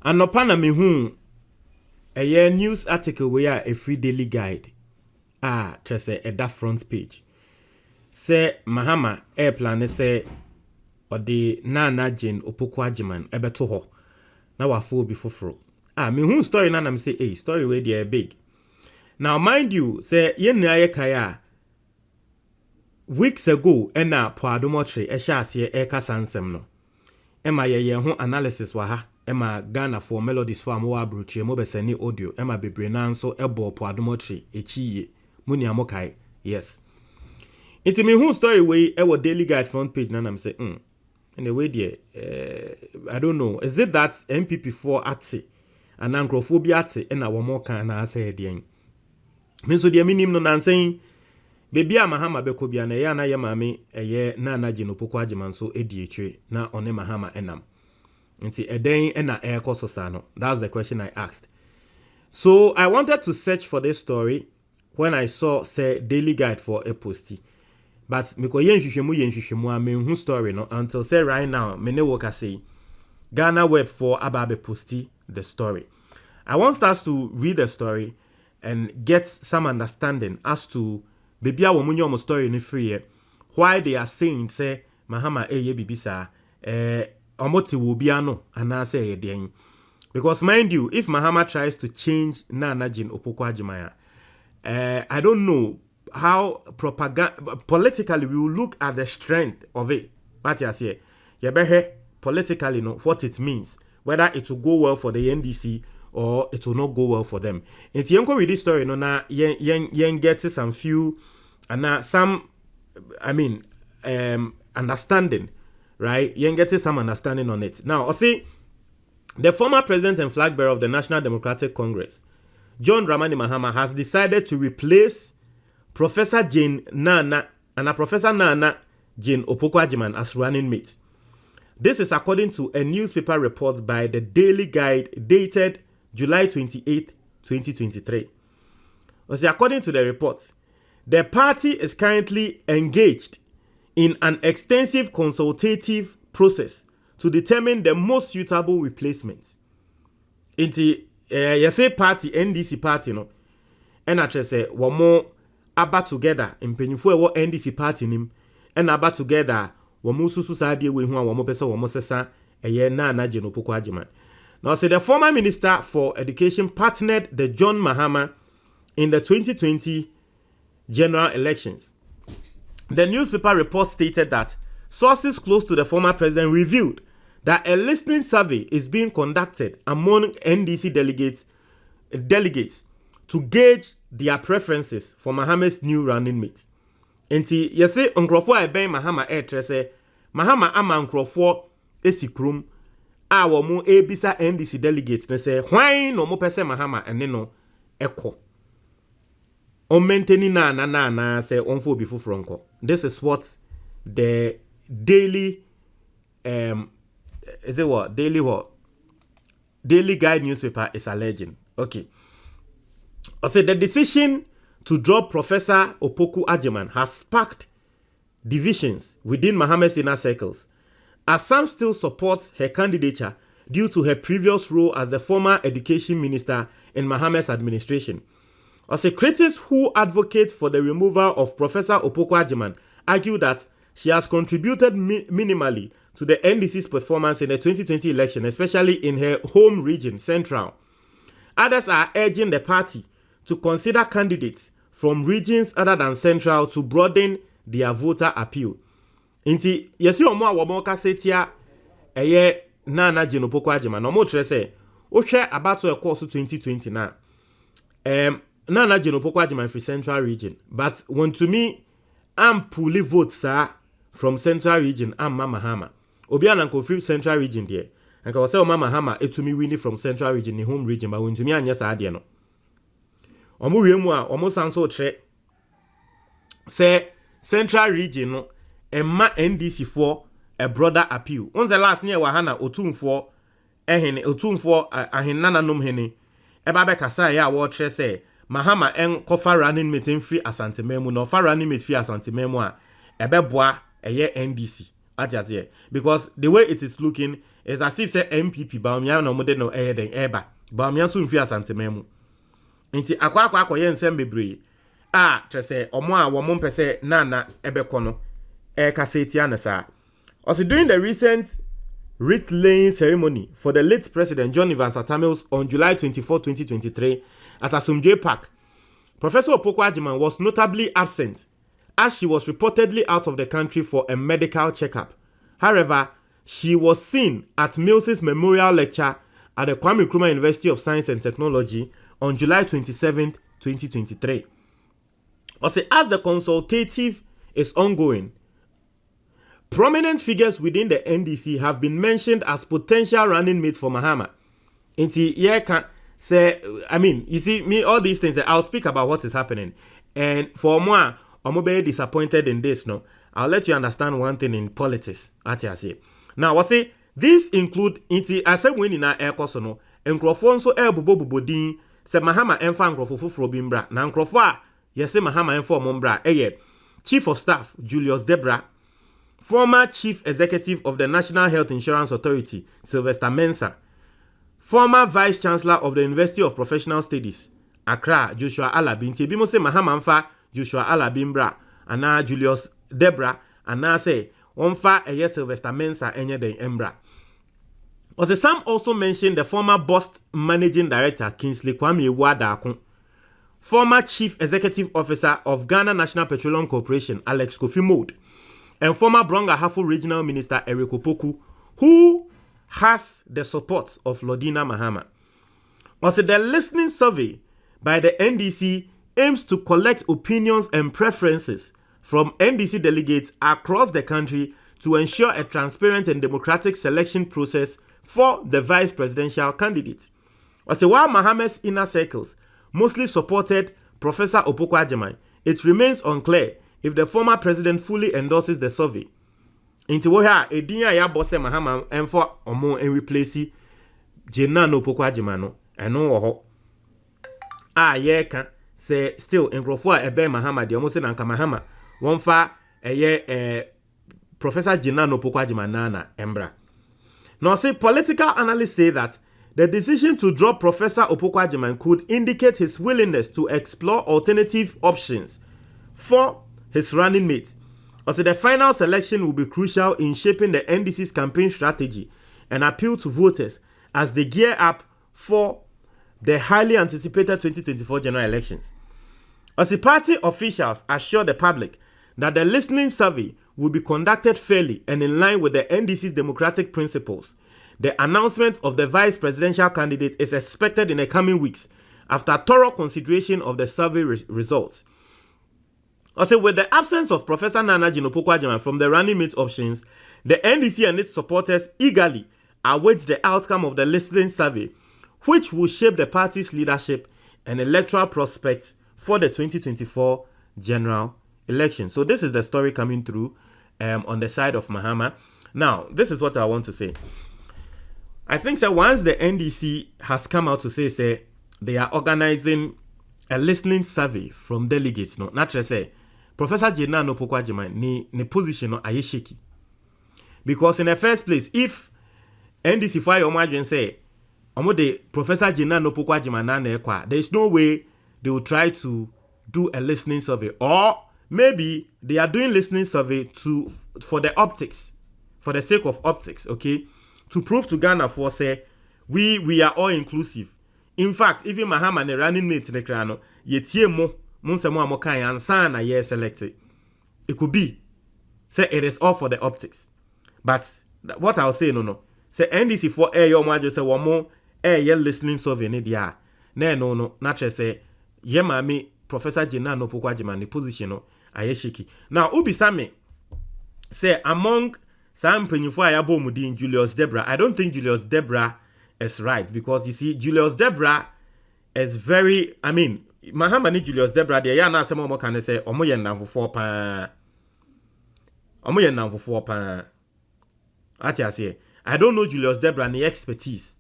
Anopa na mehu a news article where a free daily guide. Just a that front page. Say Mahama airplane say or the Naana Opoku Agyemang ebeto ho. Na wafo bi foforo. Mehu story na nam say story wey dey big. Now mind you, say yen na ye kaya weeks ago ena po adomotre e hya ase e kasa nsem no. Ema ye ho analysis wa ha. Ema Ghana for melodies for amwa abrochie mo besani audio. Ema bebre na nso ebo po adomotre echiye. Muni amokai. Yes. Iti me who story way ewo daily guide front page na nam say in the way there I don't know. Is it that MPP4 ate and angrophobia ate and our more can I say again? Means the minimum no nansaying baby Mahama Bekobia na ya na yamame a ye Naana Opoku Agyemang so ediatre na one Mahama enam. Nti eden na air kososano. That's the question I asked. So I wanted to search for this story when I saw say daily guide for a postie. But me ko yenhwehwemu a me hu story no until say right now me ne work say Ghana web for ababe postie the story. I want us to read the story and get some understanding as to baby a womunyo mo story ni free why they are saying say Mahama eye bibisa omoti wo bia no ana say ye den. Because mind you, if Mahama tries to change Naana Opoku Agyemang, I don't know how propaganda politically we will look at the strength of it. But yes, here, you politically know what it means, whether it will go well for the NDC or it will not go well for them. It's young with this story, no na yen get some few and some understanding, right? Yen get some understanding on it. Now, I see the former president and flag bearer of the National Democratic Congress, John Dramani Mahama, has decided to replace Professor Naana Opoku Agyemang as running mate. This is according to a newspaper report by the Daily Guide dated July 28, 2023. According to the report, the party is currently engaged in an extensive consultative process to determine the most suitable replacements. Inti say party NDC party no, and I just say one more aba together in penyifo ewo NDC party nim, and aba together one more susu sadie we hu a one more person one more sesa eye Naana Opoku Agyemang. Now say the former minister for education partnered the John Mahama in the 2020 general elections. The newspaper report stated that sources close to the former president revealed that a listening survey is being conducted among NDC delegates to gauge their preferences for Mahama's new running mate. Enti yese nkrofo a ben Mahama say Mahama ama nkrofo esikrum a wo mu ebisa NDC delegates ne say hwan no mo pese Mahama ene no ekọ o maintain na say onfo bi foforo nko. This is what the daily Daily Guide newspaper is alleging. Okay. I said the decision to drop Professor Opoku Agyemang has sparked divisions within Mahama's inner circles, as some still support her candidature due to her previous role as the former education minister in Mahama's administration. I said critics who advocate for the removal of Professor Opoku Agyemang argue that she has contributed minimally to the NDC's performance in the 2020 election, especially in her home region, Central. Others are urging the party to consider candidates from regions other than Central to broaden their voter appeal. Inti yesi omo a womo ka setia eye Naana Opoku Agyemang no mo tre se o hwe about e course 2020 na Naana Opoku Agyemang for Central region, but when to me am pulling votes from Central region am Mahama obi ananko free Central region there and ka say o Mahama etumi win from Central region ni home region, but when to me anya sa ade no omo wiemu a omo sanso tre say Central region no emma NDC for a broader appeal. Once the last near wahana otumfo ehene otumfo ahenananom hene eba be kasa ya wo tre say Mahama en kofa running mate free Asante Memu no fa running mate free Asante Memu a ebe boa eye NDC atiase, because the way it is looking it's as if say MPP Baumia no mode no den eba Baumia so mfi asantememu nti akwa ye nsem bebre say omo a wo mo pese Naana ebekọ no kaseti anasa. Also during the recent wreath laying ceremony for the late President John Evans Atta-Mills on July 24, 2023 at Asumdwe Park, Professor Opoku Agyemang was notably absent as she was reportedly out of the country for a medical checkup. However, she was seen at Mills's memorial lecture at the Kwame Nkrumah University of Science and Technology on July 27, 2023. Also, as the consultative is ongoing, prominent figures within the NDC have been mentioned as potential running mates for Mahama. Inti can say, I mean, you see, me, all these things, I'll speak about what is happening. And for moi, I'm very disappointed in this, no? I'll let you understand one thing in politics. Now, I say, these include, inti, I said, when in our air course, no, and Crawford so air bubodin, say Mahama and fan Crawford for Bimbra. Now, Crawford, yes, say Mahama and for Mombra, Chief of Staff, Julius Debra, former Chief Executive of the National Health Insurance Authority, Sylvester Mensah, former Vice Chancellor of the University of Professional Studies, Accra, Joshua Alabi. Nti ebi mo se Mahama mfa Joshua Alabi mbra, ana Julius Debra, ana say onfa eye Sylvester Mensah enye den embra. Also, some also mentioned the former Bust Managing Director, Kingsley Kwame Wadakun, former Chief Executive Officer of Ghana National Petroleum Corporation, Alex Kofi Mode, and former Bronga Hafo Regional Minister Eric Opoku, who has the support of Lodina Mahama. Also, the listening survey by the NDC aims to collect opinions and preferences from NDC delegates across the country to ensure a transparent and democratic selection process for the vice presidential candidate. Also, while Mahama's inner circles mostly supported Professor Opoku Agyemang, it remains unclear if the former president fully endorses the survey. Inti wo ha edinya ya bosse Mahama enfo omo en replace Naana Opoku Agyemang no eno wo ho ye ka say still enkrofo a ebe Mahama de omo se na nka Mahama wonfa Professor Naana Opoku Agyemang Naana embra. Now, say political analysts say that the decision to drop Professor Opoku Agyemang could indicate his willingness to explore alternative options for his running mate. Also, the final selection will be crucial in shaping the NDC's campaign strategy and appeal to voters as they gear up for the highly anticipated 2024 general elections. Also, party officials assure the public that the listening survey will be conducted fairly and in line with the NDC's democratic principles. The announcement of the vice presidential candidate is expected in the coming weeks after thorough consideration of the survey results. Also, with the absence of Professor Naana Opoku Agyemang from the running mate options, the NDC and its supporters eagerly await the outcome of the listening survey, which will shape the party's leadership and electoral prospects for the 2024 general election. So this is the story coming through on the side of Mahama. Now, this is what I want to say. I think that once the NDC has come out to say they are organizing a listening survey from delegates, no, not to say Professor Naana Opoku Agyemang ni position no aye shaky. Because in the first place, if NDC fire imagine say the Professor Naana Opoku Agyemang Naana ekwa, there is no way they will try to do a listening survey, or maybe they are doing listening survey for the optics, for the sake of optics, okay, to prove to Ghana for say we are all inclusive. In fact, even Mahama ne running mate ne krano yetie mo munsemo amokan ansa na ye selected. It could be say it is all for the optics. But what I'll say no say NDC for your majo say one more ye listening survey ne dia no not say ye mami Professor Naana Opoku Agyemang the position no aye shaky. Now ubi same say among some penyufo ayabo mudin Julius Debra, I don't think Julius Debra is right, because you see Julius Debra is very, I mean Mahama ni Julius Debra de ya na asemo mo kan say omo ye namfo pa ati ase. I don't know Julius Debra ni expertise,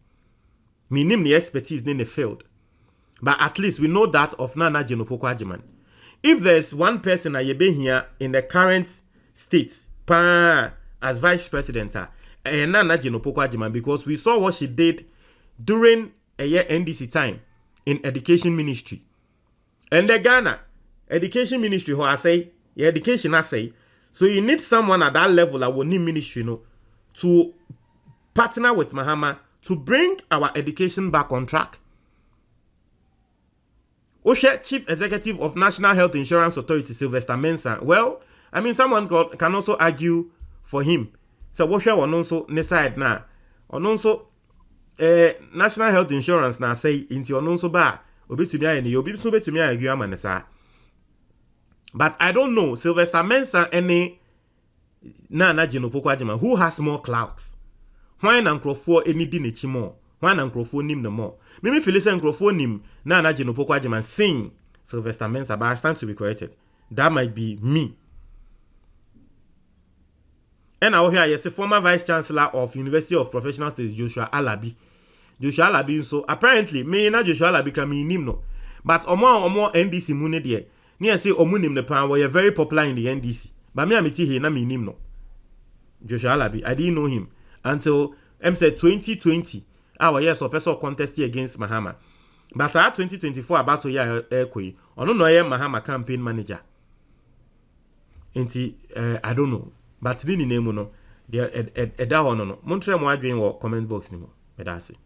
minim ni expertise in the field, but at least we know that of Naana Opoku Agyemang. If there's one person that you been here in the current state as vice president, Naana Opoku Agyemang, because we saw what she did during a year NDC time in education ministry. And the Ghana education ministry, who I say, your education I say, so you need someone at that level, I will need ministry, to partner with Mahama to bring our education back on track. Oshe, Chief Executive of National Health Insurance Authority, Sylvester Mensah. Well, I mean, someone can also argue for him. So, Oshe on also ne side na, on also National Health Insurance na say into on also ba obi to me any obi so be to me argue amanesa. But I don't know Sylvester Mensah any Naana Opoku Agyemang who has more clout. Why na nkrofo any di nechi more? Why na nkrofo nim no more? Maybe feel say nkrofo nim Naana Opoku Agyemang sing Sylvester Mensah, but I stand to be corrected. That might be me. And now here is the former Vice Chancellor of University of Professional Studies, Joshua Alabi. Joshua Alabi, so apparently, me na Joshua Alabi can me nim no. But omo NDC mune there. Near say omunim the pan were very popular in the NDC. But me amiti he na me nim no. Joshua Alabi, I didn't know him until said 2020. Our years of personal contest against Mahama. But 2024 about to year airquay. Ono no Mahama campaign manager. I don't know. But didn't name no. There no. Montre mo adwen wo comment box ni mo. Medase.